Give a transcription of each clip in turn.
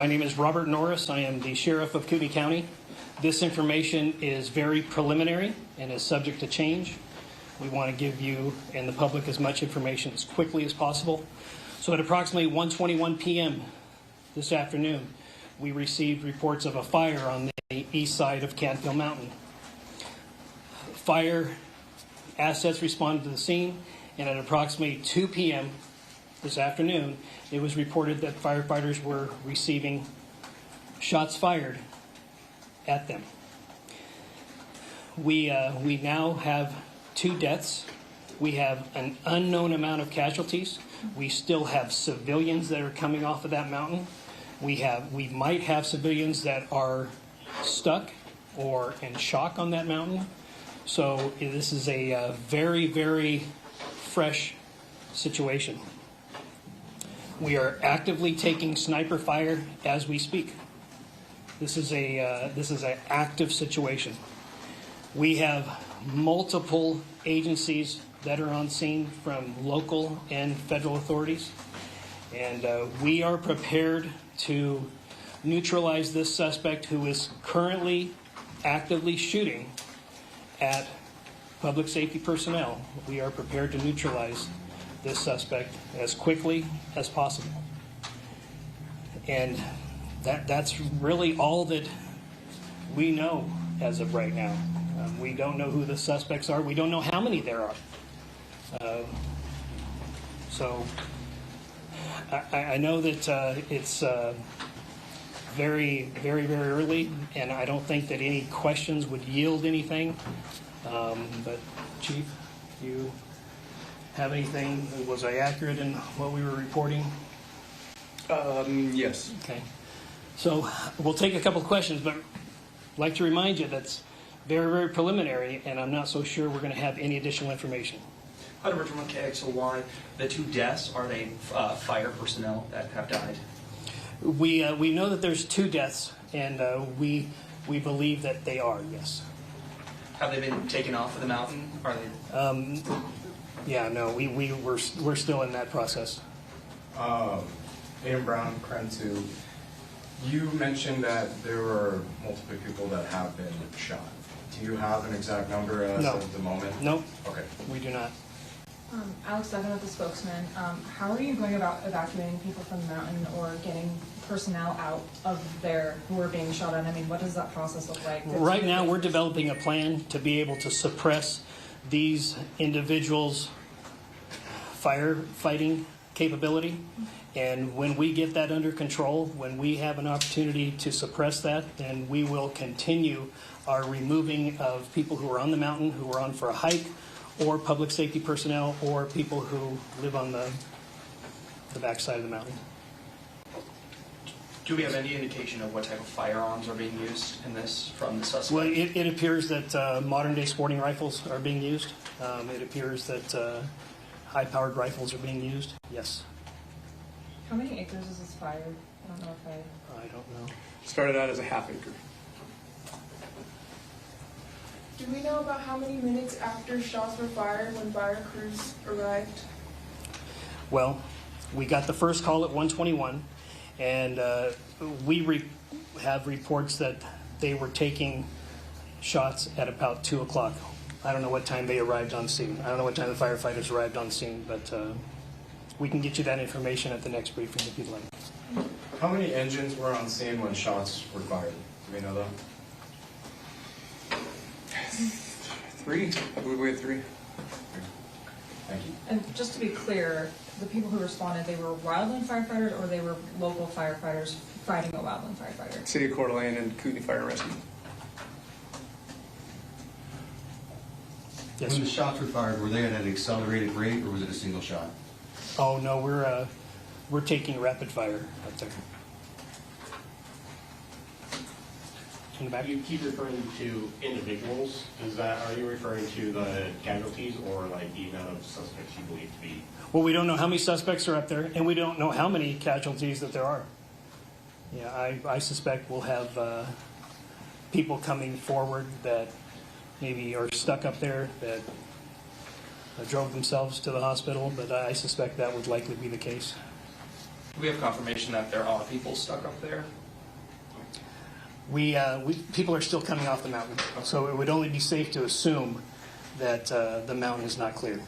My name is Robert Norris. I am the Sheriff of Kootenai County. This information is very preliminary and is subject to change. We want to give you and the public as much information as quickly as possible. So at approximately 1:21 p.m. this afternoon, we received reports of a fire on the east side of Canfield Mountain. Fire assets responded to the scene, and at approximately 2 p.m. this afternoon, it was reported that firefighters were receiving shots fired at them. We now have 2 deaths. We have an unknown amount of casualties. We still have civilians that are coming off of that mountain. We might have civilians that are stuck or in shock on that mountain. So this is a very, very fresh situation. We are actively taking sniper fire as we speak. This is an active situation. We have multiple agencies that are on scene from local and federal authorities, and we are prepared to neutralize this suspect who is currently actively shooting at public safety personnel. We are prepared to neutralize this suspect as quickly as possible. And that's really all that we know as of right now. We don't know who the suspects are. We don't know how many there are. So I know that it's very, very, very early, and I don't think that any questions would yield anything. But Chief, you have anything? Was I accurate in what we were reporting? Yes. Okay. So we'll take a couple of questions, but I'd like to remind you that's very, very preliminary, and I'm not so sure we're going to have any additional information. Hunter from KXLY, the 2 deaths, are they fire personnel that have died? We know that there's 2 deaths, and we believe that they are, yes. Have they been taken off of the mountain? Are they? Yeah, no, we're still in that process. Ian Brown, Kren 2. You mentioned that there were multiple people that have been shot. Do you have an exact number as of the moment? Nope. Okay. We do not. Alex Devin with the spokesman. How are you going about evacuating people from the mountain or getting personnel out of there who are being shot at? I mean, what does that process look like? Right now, we're developing a plan to be able to suppress these individuals' firefighting capability. And when we get that under control, when we have an opportunity to suppress that, then we will continue our removing of people who are on the mountain, who are on for a hike, or public safety personnel, or people who live on the backside of the mountain. Do we have any indication of what type of firearms are being used in this from the suspect? Well, it appears that modern-day sporting rifles are being used. It appears that high-powered rifles are being used. Yes. How many acres is this fire? I don't know if I don't know. Started out as a ½ acre. Do we know about how many minutes after shots were fired when fire crews arrived? Well, we got the first call at 1:21, and we have reports that they were taking shots at about 2 o'clock. I don't know what time they arrived on scene. I don't know what time the firefighters arrived on scene, but we can get you that information at the next briefing if you'd like. How many engines were on scene when shots were fired? Do we know that? 3? I believe we had 3. Thank you. And just to be clear, the people who responded, they were wildland firefighters or they were local firefighters fighting a wildland firefighter? City of Coeur d'Alene and Kootenai Fire and Rescue. Yes, When the sir. shots were fired, were they at an accelerated rate, or was it a single shot? Oh no, we're taking rapid fire up there. In the back. You keep referring to individuals. Are you referring to the casualties or like the amount of suspects you believe to be? Well, we don't know how many suspects are up there, and we don't know how many casualties that there are. Yeah, I suspect we'll have people coming forward that maybe are stuck up there that drove themselves to the hospital, but I suspect that would likely be the case. Do we have confirmation that there are people stuck up there? People are still coming off the mountain, so it would only be safe to assume that the mountain is not clear.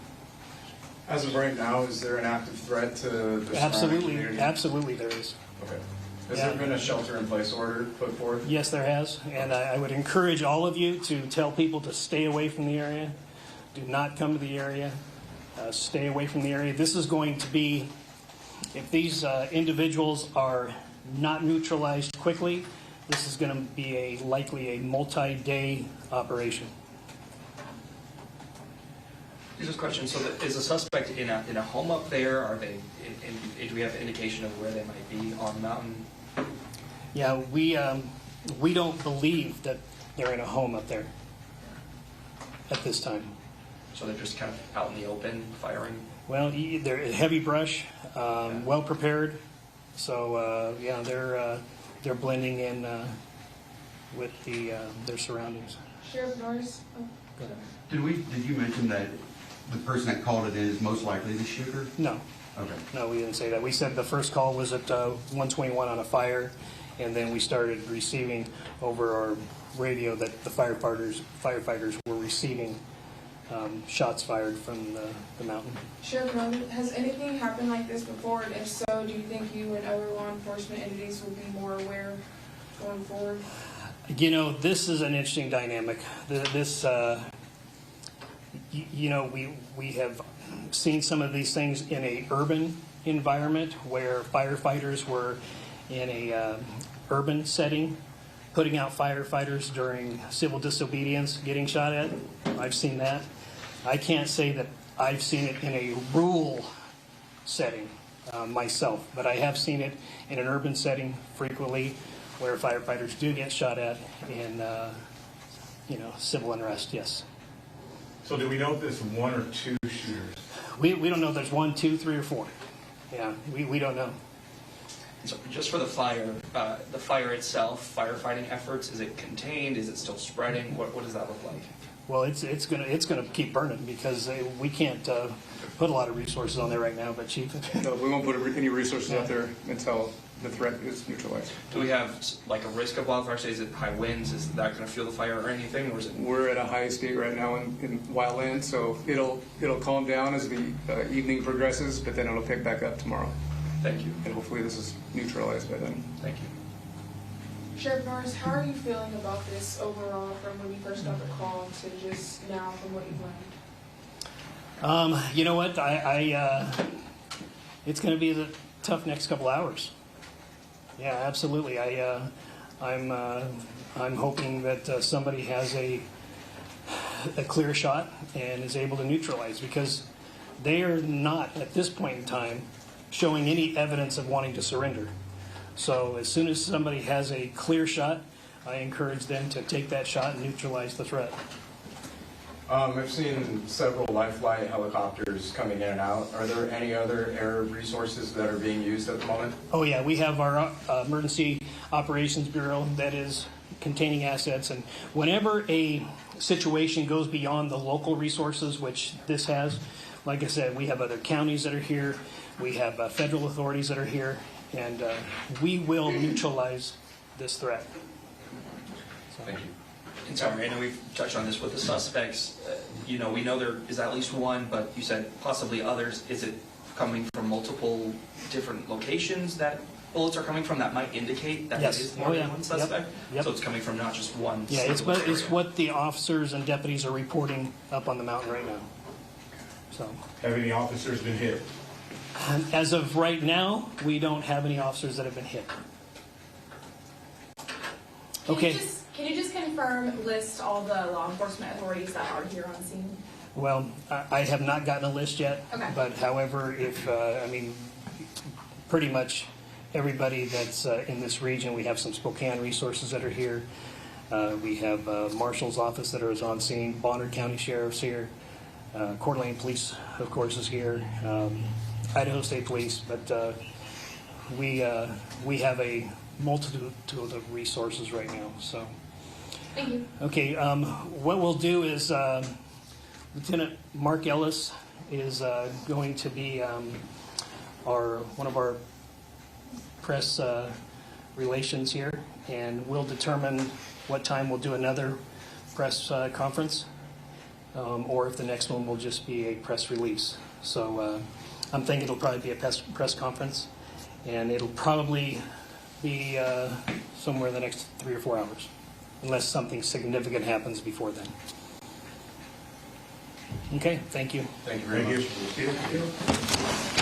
As of right now, is there an active threat to the surrounding Absolutely, community? absolutely there is. Okay. Has Yeah. there been a shelter-in-place order put forth? Yes, there has, and I would encourage all of you to tell people to stay away from the area. Do not come to the area. Stay away from the area. This is going to be, if these individuals are not neutralized quickly, this is going to be likely a multi-day operation. Just a question, so is a suspect in a home up there? Are they, do we have indication of where they might be on the mountain? Yeah, we don't believe that they're in a home up there at this time. So they're just kind of out in the open, firing? Well, they're heavy brush, well prepared, so yeah, they're blending in with their surroundings. Sheriff Norris? Oh, Go ahead. Did you mention that the person that called it in is most likely the shooter? No, Okay. no, we didn't say that. We said the first call was at 121 on a fire, and then we started receiving over our radio that the firefighters were receiving shots fired from the mountain. Sheriff Norris, has anything happened like this before? And if so, do you think you and other law enforcement entities will be more aware going forward? You know, this is an interesting dynamic. This, you know, we have seen some of these things in a urban environment where firefighters were in a urban setting, putting out firefighters during civil disobedience, getting shot at. I've seen that. I can't say that I've seen it in a rural setting myself, but I have seen it in an urban setting frequently where firefighters do get shot at in, you know, civil unrest, yes. So do we know if there's one or two shooters? We don't know if there's 1, 2, 3, or 4. Yeah, we don't know. So just for the fire itself, firefighting efforts, is it contained? Is it still spreading? What does that look like? Well, it's gonna keep burning because we can't put a lot of resources on there right now. But Chief, No, we won't put any resources out there until the threat is neutralized. Do we have like a risk of wildfire? Say, is it high winds? Is that going to fuel the fire or anything? Or is it? We're at a high state right now in wildland, so it'll calm down as the evening progresses, but then it'll pick back up tomorrow. Thank you. And hopefully this is neutralized by then. Thank you. Sheriff Norris, how are you feeling about this overall from when you first got the call to just now from what you've learned? you know what? It's going to be the tough next couple hours. Yeah, absolutely. I'm hoping that somebody has a clear shot and is able to neutralize because they are not at this point in time showing any evidence of wanting to surrender. So as soon as somebody has a clear shot, I encourage them to take that shot and neutralize the threat. I've seen several life flight helicopters coming in and out. Are there any other air resources that are being used at the moment? Oh yeah, we have our Emergency Operations Bureau that is containing assets, and whenever a situation goes beyond the local resources, which this has, like I said, we have other counties that are here, we have federal authorities that are here, and we will neutralize this threat. So. Thank you. And sorry, I know we've touched on this with the suspects. You know, we know there is at least one, but you said possibly others. Is it coming from multiple different locations that bullets are coming from that might indicate that Yes. it is more than one suspect? Yep. So it's coming from not just one. Yeah, it's area. what the officers and deputies are reporting up on the mountain right now. So, Have any officers been hit? as of right now, we don't have any officers that have been hit. Okay. Can you just confirm, list all the law enforcement authorities that are here on scene? Well, I have not gotten a list yet. Okay. But however, if, I mean, pretty much everybody that's in this region, we have some Spokane resources that are here. We have Marshal's office that is on scene, Bonner County Sheriff's here, Coeur d'Alene Police, of course, is here, Idaho State Police, but we have a multitude of resources right now, so. Thank you. Okay, what we'll do is Lieutenant Mark Ellis is going to be one of our press relations here, and we'll determine what time we'll do another press conference, or if the next one will just be a press release. So I'm thinking it'll probably be a press conference, and it'll probably be somewhere in the next 3 or 4 hours, unless something significant happens before then. Okay, thank you. Thank you very much.